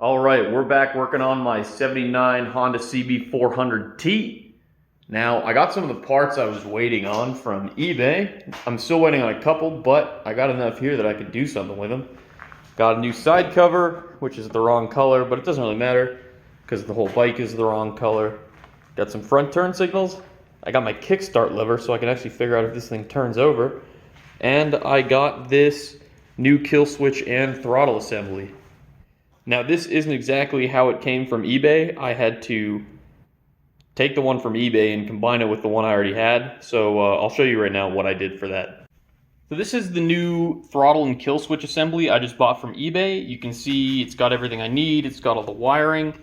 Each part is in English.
All right, we're back working on my 79 Honda CB400T. Now, I got some of the parts I was waiting on from eBay. I'm still waiting on a couple, but I got enough here that I could do something with them. Got a new side cover, which is the wrong color, but it doesn't really matter because the whole bike is the wrong color. Got some front turn signals. I got my kickstart lever so I can actually figure out if this thing turns over. And I got this new kill switch and throttle assembly. Now, this isn't exactly how it came from eBay. I had to take the one from eBay and combine it with the one I already had. So I'll show you right now what I did for that. So this is the new throttle and kill switch assembly I just bought from eBay. You can see it's got everything I need. It's got all the wiring.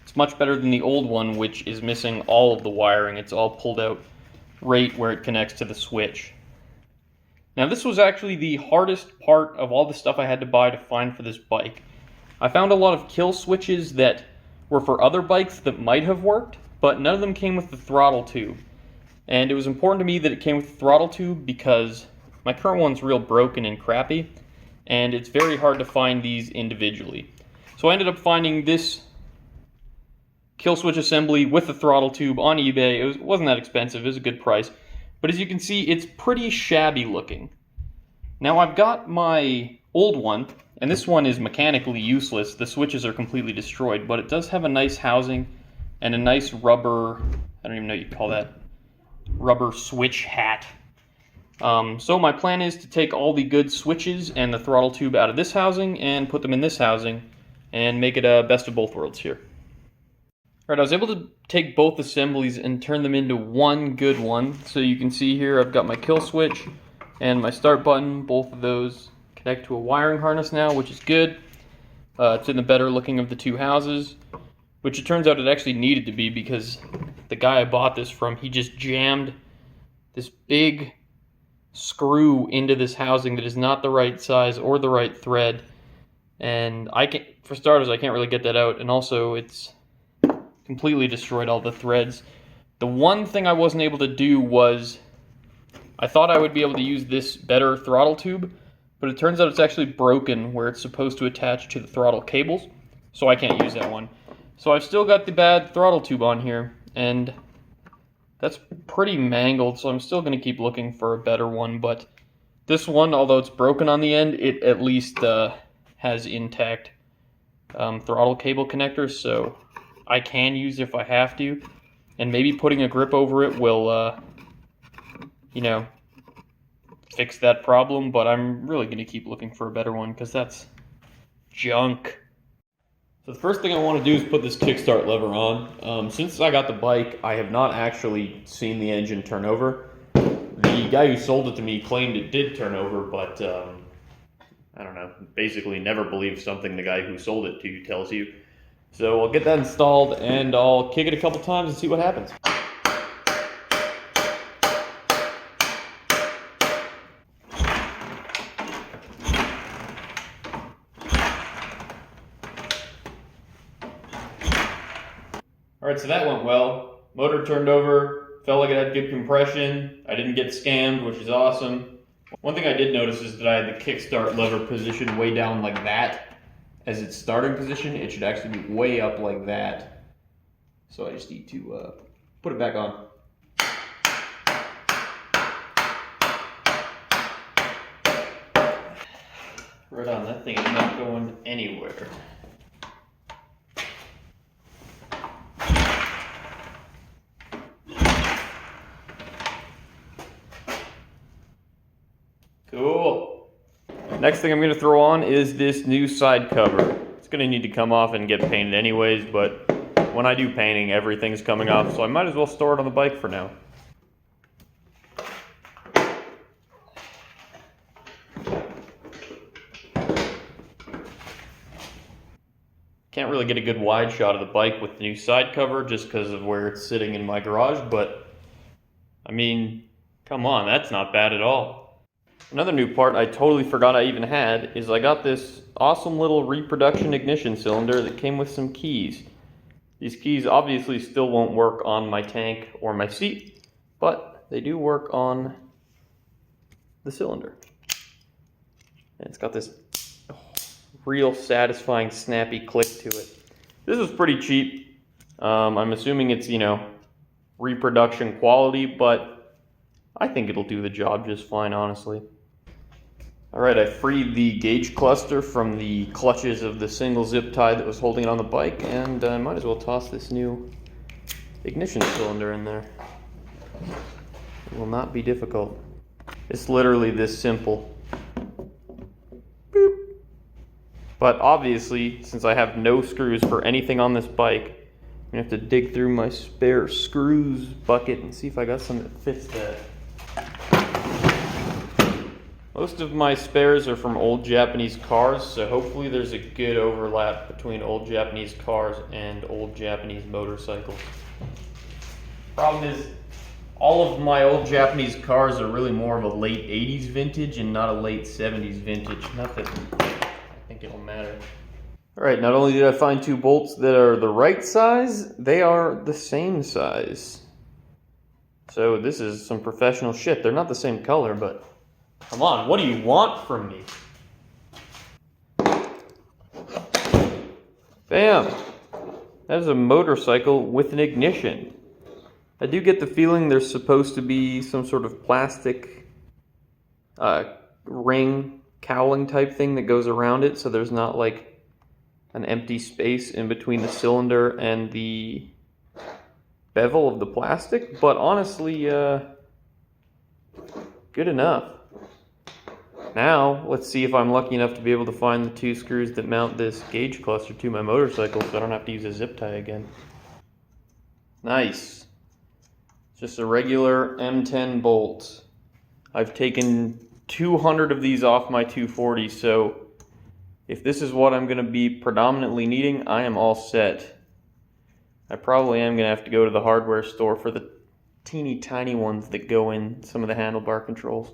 It's much better than the old one, which is missing all of the wiring. It's all pulled out right where it connects to the switch. Now, this was actually the hardest part of all the stuff I had to buy to find for this bike. I found a lot of kill switches that were for other bikes that might have worked, but none of them came with the throttle tube. And it was important to me that it came with the throttle tube because my current one's real broken and crappy, and it's very hard to find these individually. So I ended up finding this kill switch assembly with the throttle tube on eBay. It wasn't that expensive, it was a good price. But as you can see, it's pretty shabby looking. Now, I've got my old one, and this one is mechanically useless. The switches are completely destroyed, but it does have a nice housing and a nice rubber, I don't even know what you'd call that, rubber switch hat. So my plan is to take all the good switches and the throttle tube out of this housing and put them in this housing and make it a best of both worlds here. Alright, I was able to take both assemblies and turn them into one good one. So you can see here I've got my kill switch and my start button. Both of those connect to a wiring harness now, which is good. It's in the better looking of the two houses, which it turns out it actually needed to be because the guy I bought this from, he just jammed this big screw into this housing that is not the right size or the right thread. And for starters, I can't really get that out. And also it's completely destroyed all the threads. The one thing I wasn't able to do was, I thought I would be able to use this better throttle tube, but it turns out it's actually broken where it's supposed to attach to the throttle cables, so I can't use that one. So I've still got the bad throttle tube on here, and that's pretty mangled, so I'm still going to keep looking for a better one, but this one, although it's broken on the end, it at least has intact throttle cable connectors, so I can use it if I have to, and maybe putting a grip over it will, fix that problem, but I'm really going to keep looking for a better one because that's junk. So the first thing I want to do is put this kickstart lever on. Since I got the bike, I have not actually seen the engine turn over. The guy who sold it to me claimed it did turn over, but I don't know, basically never believe something the guy who sold it to you tells you. So I'll get that installed and I'll kick it a couple times and see what happens. Alright, so that went well. Motor turned over, felt like it had good compression. I didn't get scammed, which is awesome. One thing I did notice is that I had the kickstart lever positioned way down like that. As its starting position, it should actually be way up like that. So I just need to put it back on. Right on, that thing is not going anywhere. Cool. Next thing I'm going to throw on is this new side cover. It's going to need to come off and get painted anyways, but when I do painting, everything's coming off, so I might as well store it on the bike for now. Can't really get a good wide shot of the bike with the new side cover just because of where it's sitting in my garage, but I mean, come on, that's not bad at all. Another new part I totally forgot I even had is I got this awesome little reproduction ignition cylinder that came with some keys. These keys obviously still won't work on my tank or my seat, but they do work on the cylinder. And it's got this real satisfying snappy click to it. This was pretty cheap. I'm assuming it's, you know, reproduction quality, but I think it'll do the job just fine, honestly. Alright, I freed the gauge cluster from the clutches of the single zip tie that was holding it on the bike, and I might as well toss this new ignition cylinder in there. It will not be difficult. It's literally this simple. Boop. But obviously, since I have no screws for anything on this bike, I'm gonna have to dig through my spare screws bucket and see if I got some that fits that. Most of my spares are from old Japanese cars, so hopefully there's a good overlap between old Japanese cars and old Japanese motorcycles. Problem is, all of my old Japanese cars are really more of a late 80s vintage and not a late 70s vintage. Not that I think it'll matter. Alright, not only did I find two bolts that are the right size, they are the same size. So this is some professional shit. They're not the same color, but come on, what do you want from me? Bam! That is a motorcycle with an ignition. I do get the feeling there's supposed to be some sort of plastic ring cowling type thing that goes around it, so there's not like an empty space in between the cylinder and the bevel of the plastic, but honestly, good enough. Now, let's see if I'm lucky enough to be able to find the two screws that mount this gauge cluster to my motorcycle so I don't have to use a zip tie again. Nice. Just a regular M10 bolt. I've taken 200 of these off my 240, so if this is what I'm going to be predominantly needing, I am all set. I probably am going to have to go to the hardware store for the teeny tiny ones that go in some of the handlebar controls.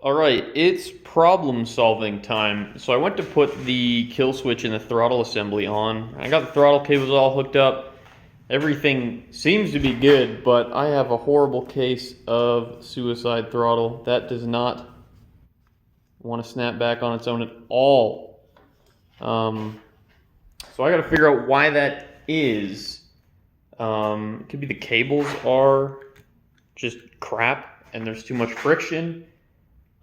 Alright, it's problem solving time. So I went to put the kill switch in the throttle assembly on. I got the throttle cables all hooked up. Everything seems to be good, but I have a horrible case of suicide throttle. That does not want to snap back on its own at all. So I got to figure out why that is. It could be the cables are just crap and there's too much friction.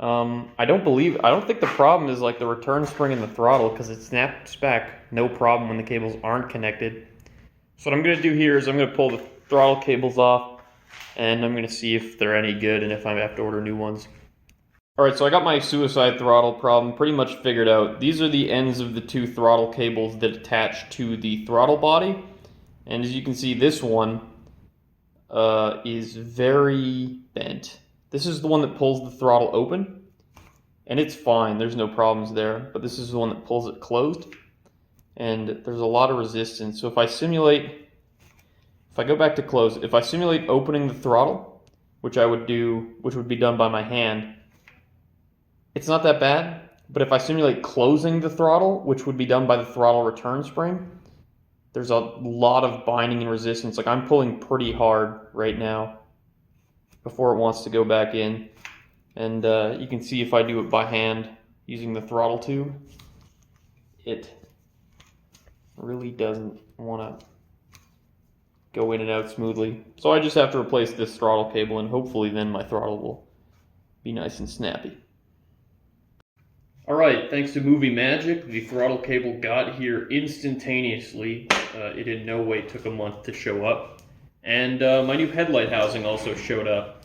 I don't think the problem is like the return spring in the throttle, because it snaps back no problem when the cables aren't connected. So what I'm going to do here is I'm going to pull the throttle cables off, and I'm going to see if they're any good and if I have to order new ones. Alright, so I got my suicide throttle problem pretty much figured out. These are the ends of the two throttle cables that attach to the throttle body. And as you can see, this one is very bent. This is the one that pulls the throttle open, and it's fine, there's no problems there, but this is the one that pulls it closed, and there's a lot of resistance. So if I go back to close, if I simulate opening the throttle, which would be done by my hand, it's not that bad. But if I simulate closing the throttle, which would be done by the throttle return spring, there's a lot of binding and resistance. Like, I'm pulling pretty hard right now before it wants to go back in, and you can see if I do it by hand using the throttle tube, it really doesn't want to go in and out smoothly. So I just have to replace this throttle cable, and hopefully then my throttle will be nice and snappy. Alright, thanks to movie magic, the throttle cable got here instantaneously. It in no way took a month to show up. And my new headlight housing also showed up.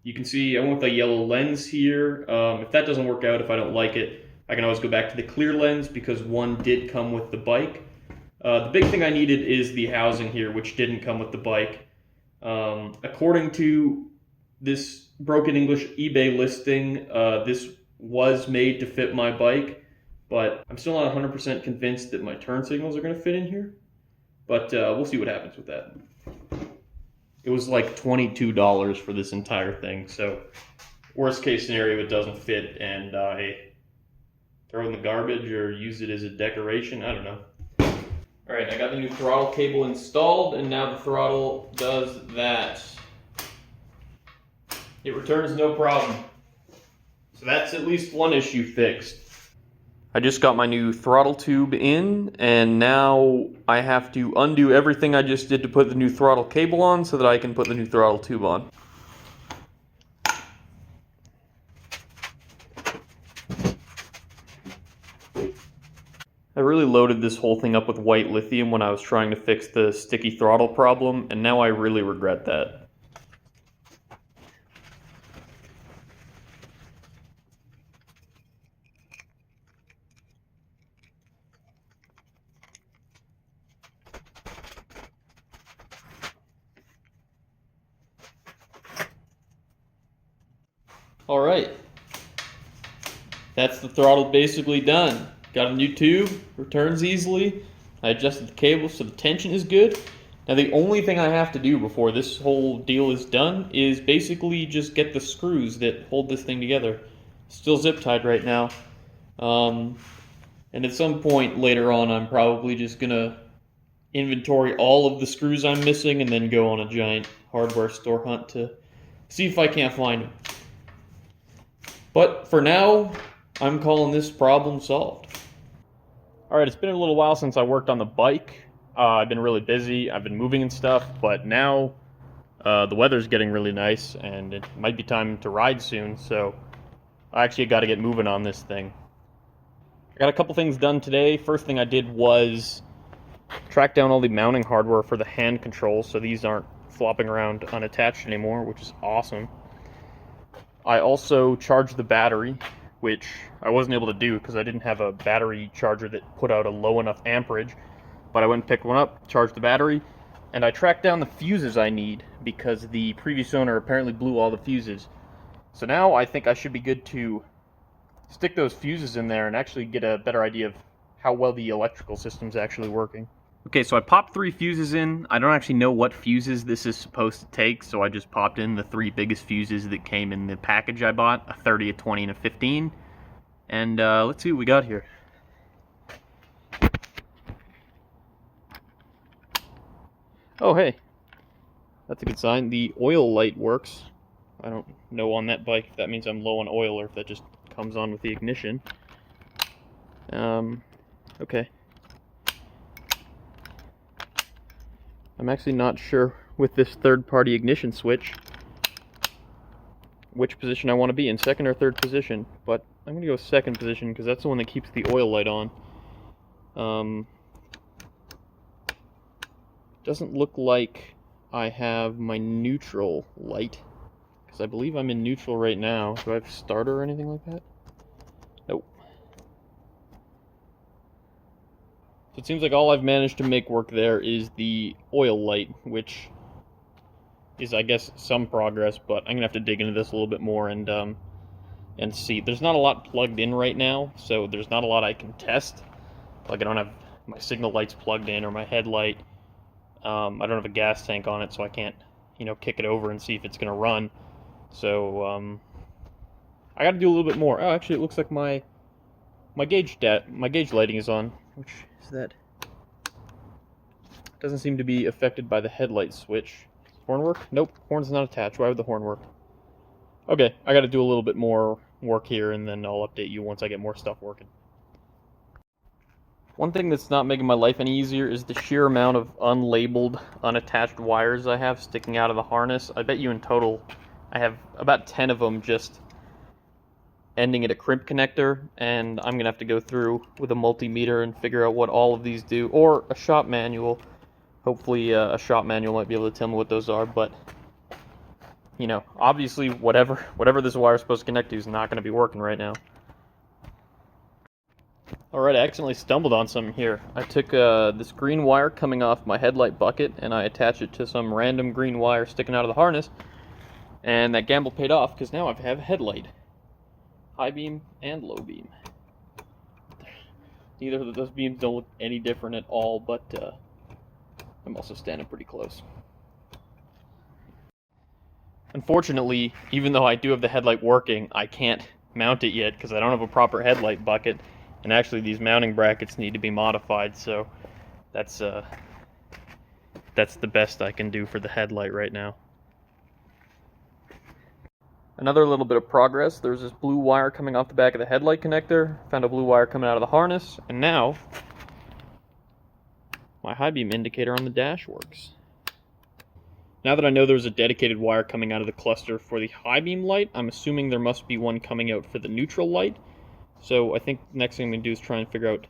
You can see I went with a yellow lens here. If that doesn't work out, if I don't like it, I can always go back to the clear lens, because one did come with the bike. The big thing I needed is the housing here, which didn't come with the bike. According to this Broken English eBay listing, this was made to fit my bike, but I'm still not 100% convinced that my turn signals are going to fit in here. But we'll see what happens with that. It was like $22 for this entire thing, so worst case scenario, it doesn't fit and I throw it in the garbage or use it as a decoration, I don't know. Alright, I got the new throttle cable installed, and now the throttle does that. It returns no problem. So that's at least one issue fixed. I just got my new throttle tube in, and now I have to undo everything I just did to put the new throttle cable on so that I can put the new throttle tube on. I really loaded this whole thing up with white lithium when I was trying to fix the sticky throttle problem, and now I really regret that. Alright, that's the throttle basically done. Got a new tube, returns easily. I adjusted the cable so the tension is good. Now the only thing I have to do before this whole deal is done is basically just get the screws that hold this thing together. Still zip tied right now. And at some point later on I'm probably just gonna inventory all of the screws I'm missing and then go on a giant hardware store hunt to see if I can't find them. But for now, I'm calling this problem solved. Alright, it's been a little while since I worked on the bike. I've been really busy, I've been moving and stuff, but now the weather's getting really nice and it might be time to ride soon, so I actually got to get moving on this thing. I got a couple things done today. First thing I did was track down all the mounting hardware for the hand controls so these aren't flopping around unattached anymore, which is awesome. I also charged the battery, which I wasn't able to do because I didn't have a battery charger that put out a low enough amperage. But I went and picked one up, charged the battery, and I tracked down the fuses I need because the previous owner apparently blew all the fuses. So now I think I should be good to stick those fuses in there and actually get a better idea of how well the electrical system's actually working. Okay, so I popped 3 fuses in. I don't actually know what fuses this is supposed to take, so I just popped in the 3 biggest fuses that came in the package I bought, a 30, a 20, and a 15. And let's see what we got here. Oh, hey. That's a good sign. The oil light works. I don't know on that bike if that means I'm low on oil or if that just comes on with the ignition. Okay. I'm actually not sure with this third-party ignition switch which position I want to be in, second or third position, but I'm going to go second position because that's the one that keeps the oil light on. Doesn't look like I have my neutral light because I believe I'm in neutral right now. Do I have starter or anything like that? Nope. So it seems like all I've managed to make work there is the oil light, which is, I guess, some progress, but I'm going to have to dig into this a little bit more and see. There's not a lot plugged in right now, so there's not a lot I can test. Like, I don't have my signal lights plugged in or my headlight. I don't have a gas tank on it, so I can't, kick it over and see if it's going to run. So, I got to do a little bit more. Oh, actually, it looks like my gauge lighting is on. Which is that? Doesn't seem to be affected by the headlight switch. Horn work? Nope, horn's not attached. Why would the horn work? Okay, I gotta do a little bit more work here and then I'll update you once I get more stuff working. One thing that's not making my life any easier is the sheer amount of unlabeled, unattached wires I have sticking out of the harness. I bet you in total I have about 10 of them just ending at a crimp connector, and I'm gonna have to go through with a multimeter and figure out what all of these do, or a shop manual. Hopefully a shop manual might be able to tell me what those are, but obviously whatever this wire is supposed to connect to is not going to be working right now. Alright, I accidentally stumbled on something here. I took this green wire coming off my headlight bucket and I attached it to some random green wire sticking out of the harness, and that gamble paid off because now I have a headlight. High beam and low beam. Neither of those beams don't look any different at all, but I'm also standing pretty close. Unfortunately, even though I do have the headlight working, I can't mount it yet because I don't have a proper headlight bucket, and actually these mounting brackets need to be modified, so that's the best I can do for the headlight right now. Another little bit of progress. There's this blue wire coming off the back of the headlight connector. Found a blue wire coming out of the harness. And now, my high beam indicator on the dash works. Now that I know there's a dedicated wire coming out of the cluster for the high beam light, I'm assuming there must be one coming out for the neutral light. So I think the next thing I'm going to do is try and figure out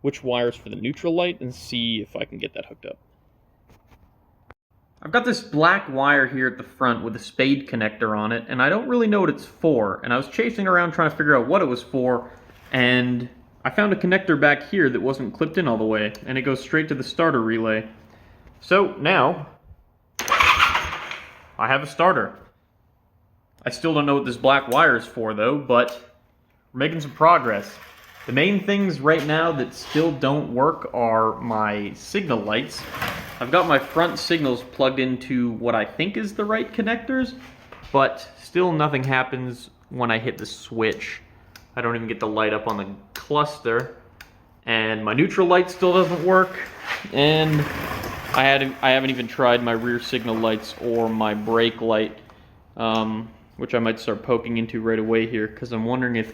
which wire's for the neutral light and see if I can get that hooked up. I've got this black wire here at the front with a spade connector on it, and I don't really know what it's for. And I was chasing around trying to figure out what it was for, and I found a connector back here that wasn't clipped in all the way, and it goes straight to the starter relay. So now, I have a starter. I still don't know what this black wire is for though, but we're making some progress. The main things right now that still don't work are my signal lights. I've got my front signals plugged into what I think is the right connectors, but still nothing happens when I hit the switch. I don't even get the light up on the cluster, and my neutral light still doesn't work, and I haven't even tried my rear signal lights or my brake light, which I might start poking into right away here, because I'm wondering if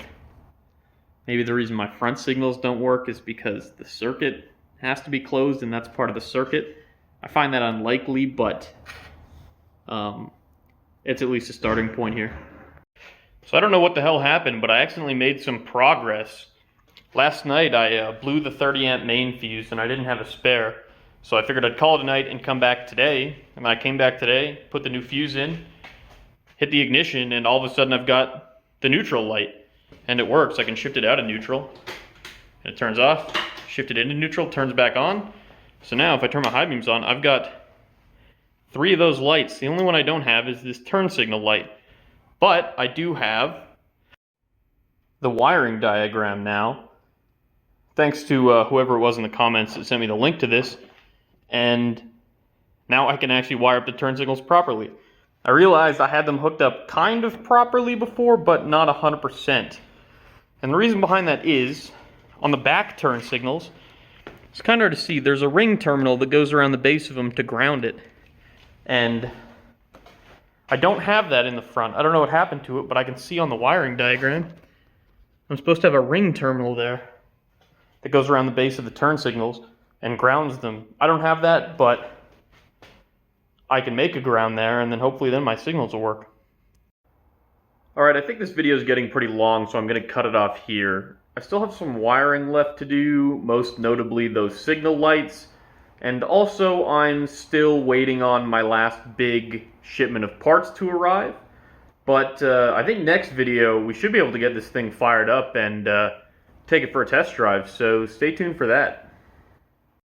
maybe the reason my front signals don't work is because the circuit has to be closed and that's part of the circuit. I find that unlikely, but it's at least a starting point here. So I don't know what the hell happened, but I accidentally made some progress. Last night I blew the 30 amp main fuse and I didn't have a spare. So I figured I'd call it a night and come back today. And I came back today, put the new fuse in, hit the ignition, and all of a sudden I've got the neutral light. And it works. I can shift it out of neutral, and it turns off. Shift it into neutral, turns back on. So now if I turn my high beams on, I've got 3 of those lights. The only one I don't have is this turn signal light. But I do have the wiring diagram now. Thanks to whoever it was in the comments that sent me the link to this. And now I can actually wire up the turn signals properly. I realized I had them hooked up kind of properly before, but not 100%. And the reason behind that is, on the back turn signals, it's kind of hard to see, there's a ring terminal that goes around the base of them to ground it. And I don't have that in the front. I don't know what happened to it, but I can see on the wiring diagram, I'm supposed to have a ring terminal there that goes around the base of the turn signals and grounds them. I don't have that, but I can make a ground there, and then hopefully then my signals will work. Alright, I think this video is getting pretty long, so I'm going to cut it off here. I still have some wiring left to do, most notably those signal lights, and also I'm still waiting on my last big shipment of parts to arrive. But I think next video we should be able to get this thing fired up and take it for a test drive, so stay tuned for that.